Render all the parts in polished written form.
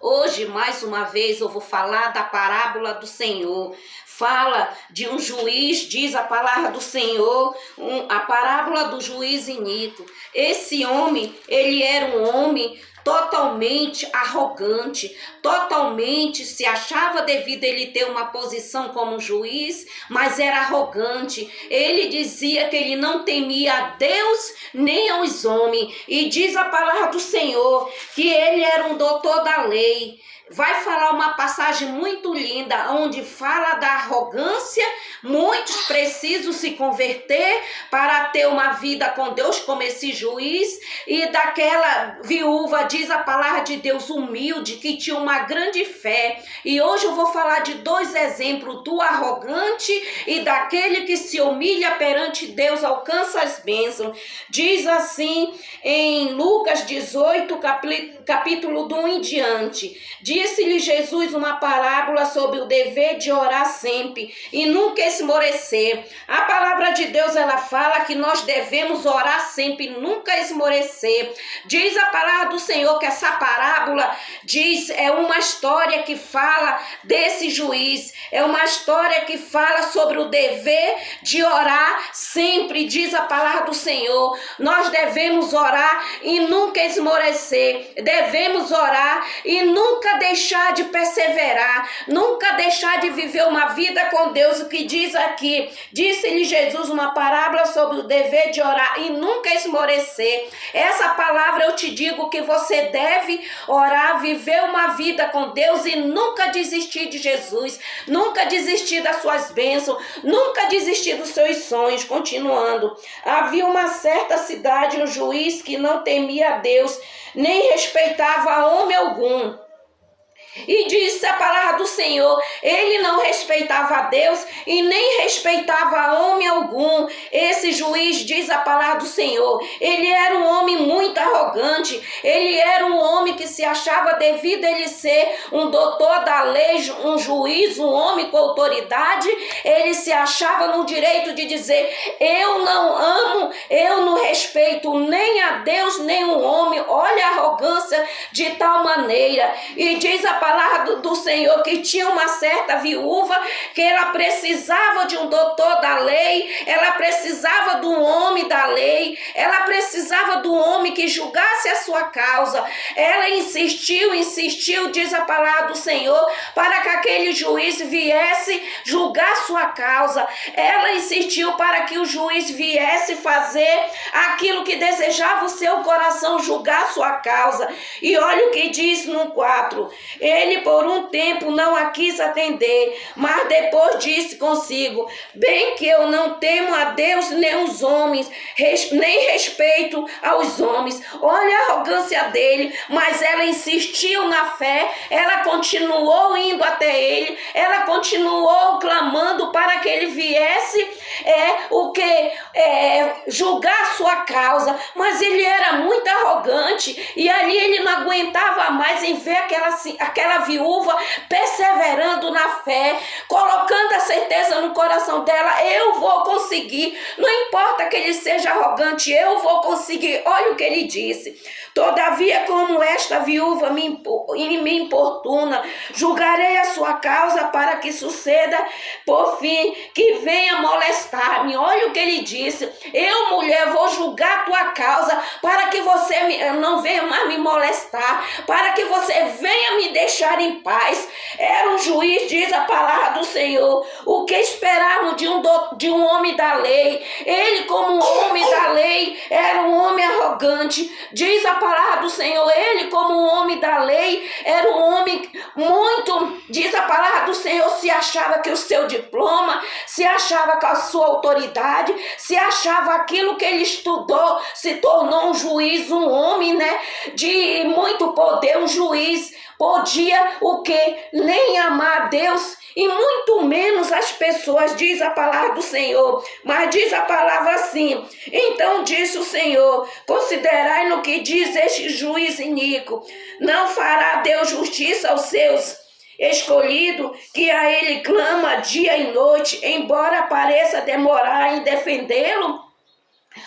Hoje, mais uma vez, eu vou falar da parábola do Senhor. Fala de um juiz, diz a palavra do Senhor, a parábola do juiz iníquo. Esse homem, ele era um homem totalmente arrogante, totalmente se achava devido ele ter uma posição como juiz, mas era arrogante. Ele dizia que ele não temia a Deus nem aos homens. E diz a palavra do Senhor que ele era um doutor da lei. Vai falar uma passagem muito linda, onde fala da arrogância. Muitos precisam se converter para ter uma vida com Deus como esse juiz. E daquela viúva, diz a palavra de Deus, humilde, que tinha uma grande fé. E hoje eu vou falar de dois exemplos, do arrogante e daquele que se humilha perante Deus, alcança as bênçãos. Diz assim em Lucas 18, capítulo do 1 em diante. Disse-lhe Jesus uma parábola sobre o dever de orar sempre e nunca esmorecer. A palavra de Deus, ela fala que nós devemos orar sempre, nunca esmorecer. Diz a palavra do Senhor que essa parábola é uma história que fala desse juiz, é uma história que fala sobre o dever de orar sempre. Diz a palavra do Senhor, nós devemos orar e nunca esmorecer, devemos orar e nunca deixar de perseverar, nunca deixar de viver uma vida com Deus. O que diz aqui, disse-lhe Jesus uma parábola sobre o dever de orar e nunca esmorecer. Essa palavra eu te digo que você deve orar, viver uma vida com Deus e nunca desistir de Jesus, nunca desistir das suas bênçãos, nunca desistir dos seus sonhos. Continuando, havia uma certa cidade, um juiz que não temia a Deus, nem respeitava homem algum. E disse a palavra do Senhor, ele não respeitava a Deus e nem respeitava homem algum. Esse juiz, diz a palavra do Senhor, ele era um homem muito arrogante, ele era um homem que se achava devido a ele ser um doutor da lei, um juiz, um homem com autoridade, ele se achava no direito de dizer, eu não amo, eu não respeito nem a Deus nem o homem. Olha a arrogância de tal maneira. E diz a palavra do Senhor que tinha uma certa viúva que ela precisava de um doutor da lei, ela precisava do homem da lei, ela precisava do homem que julgasse a sua causa. Ela insistiu, diz a palavra do Senhor, para que aquele juiz viesse julgar sua causa. Ela insistiu para que o juiz viesse fazer aquilo que desejava o seu coração, julgar sua causa. E olha o que diz no 4. Ele por um tempo não a quis atender, mas depois disse consigo, bem que eu não temo a Deus nem os homens, nem respeito aos homens. Olha a arrogância dele, mas ela insistiu na fé, ela continuou indo até ele, ela continuou clamando para que ele viesse julgar sua causa. Mas ele era muito arrogante e ali ele não aguentava mais em ver aquela viúva perseverando na fé, colocando a certeza no coração dela, eu vou conseguir, não importa que ele seja arrogante, eu vou conseguir. Olha o que ele disse, todavia como esta viúva me importuna, julgarei a sua causa para que suceda por fim que venha molestar-me. Olha o que ele disse, eu, mulher, vou julgar a tua causa para que você não venha mais me molestar, para que você venha me deixar em paz. Era um juiz, diz a palavra do Senhor. O que esperavam de um homem da lei? Ele, como homem da lei, era um homem arrogante. Diz a palavra do Senhor, ele, como homem da lei, era um homem muito, diz a palavra do Senhor, se achava que o seu diploma, se achava com a sua autoridade, se achava aquilo que ele estudou, se tornou um juiz, um homem, de muito poder. Um juiz podia o quê? Nem amar a Deus e muito menos as pessoas, diz a palavra do Senhor. Mas diz a palavra assim, então disse o Senhor, considerai no que diz este juiz iníquo, não fará Deus justiça aos seus escolhidos, que a ele clama dia e noite, embora pareça demorar em defendê-lo?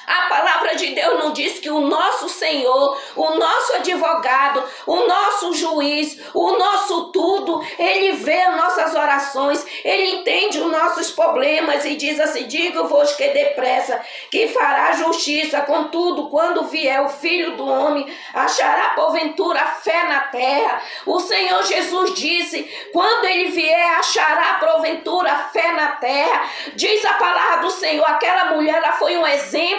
A palavra de Deus não diz que o nosso Senhor, o nosso advogado, o nosso juiz, o nosso tudo, ele vê as nossas orações, ele entende os nossos problemas e diz assim: digo-vos que depressa, que fará justiça. Contudo, quando vier o Filho do Homem, achará porventura fé na terra. O Senhor Jesus disse: quando ele vier, achará porventura fé na terra. Diz a palavra do Senhor, aquela mulher, ela foi um exemplo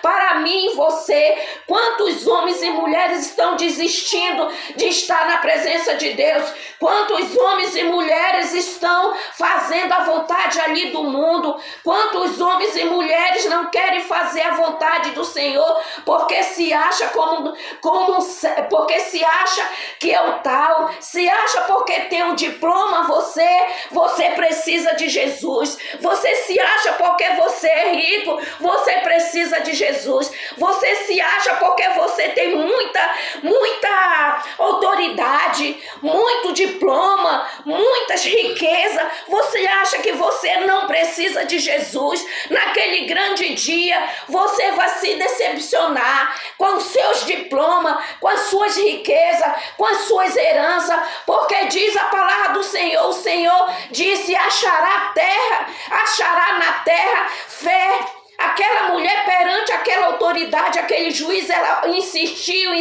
para mim e você. Quantos homens e mulheres estão desistindo de estar na presença de Deus? Quantos homens e mulheres estão fazendo a vontade ali do mundo? Quantos homens e mulheres não querem fazer a vontade do Senhor porque se acha porque se acha que é o tal, se acha porque tem um diploma, você precisa de Jesus. Você se acha porque você é rico, você precisa de Jesus. Você se acha porque você tem muita autoridade, muito diploma, muitas riquezas. Você acha que você não precisa de Jesus. Naquele grande dia, você vai se decepcionar com os seus diplomas, com as suas riquezas, com as suas heranças, porque diz a palavra do Senhor, o Senhor disse: achará na terra fé. Aquela mulher, perante aquela autoridade, aquele juiz, ela insistiu,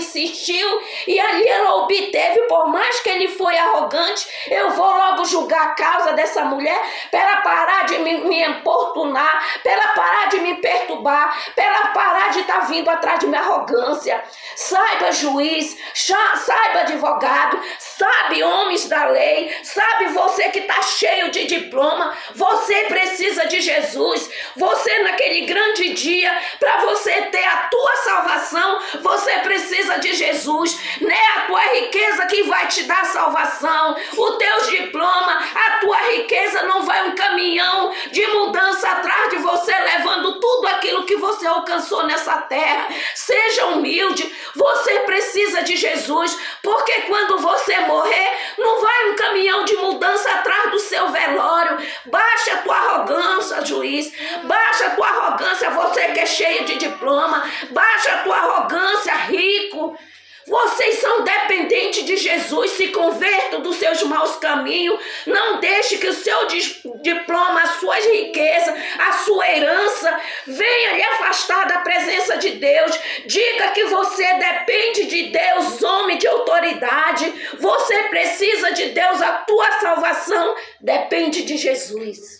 e ali ela obteve. Por mais que ele foi arrogante, eu vou logo julgar a causa dessa mulher, para ela parar de me importunar, para ela parar de me perturbar, para ela parar de estar vindo atrás de minha arrogância. Saiba, juiz, saiba, advogado, sabe, homens da lei, sabe, você que está cheio de diploma, você precisa de Jesus. Você, naquele grande dia, para você ter a tua salvação, você precisa de Jesus. Não é a tua riqueza que vai te dar salvação, o teu diploma, a tua riqueza não vai um caminhão de mudança atrás de você, levando tudo aquilo que você alcançou nessa terra. Seja humilde, você precisa de Jesus, porque quando você morrer, não vai um caminhão de mudança atrás do seu velório. Baixa a tua arrogância, juiz, baixa a tua arrogância, você que é cheio de diploma, baixa a tua arrogância, rico. Vocês são dependentes de Jesus. Se convertam dos seus maus caminhos. Não deixe que o seu diploma, as suas riquezas, a sua herança venha lhe afastar da presença de Deus. Diga que você depende de Deus, homem de autoridade. Você precisa de Deus. A tua salvação depende de Jesus.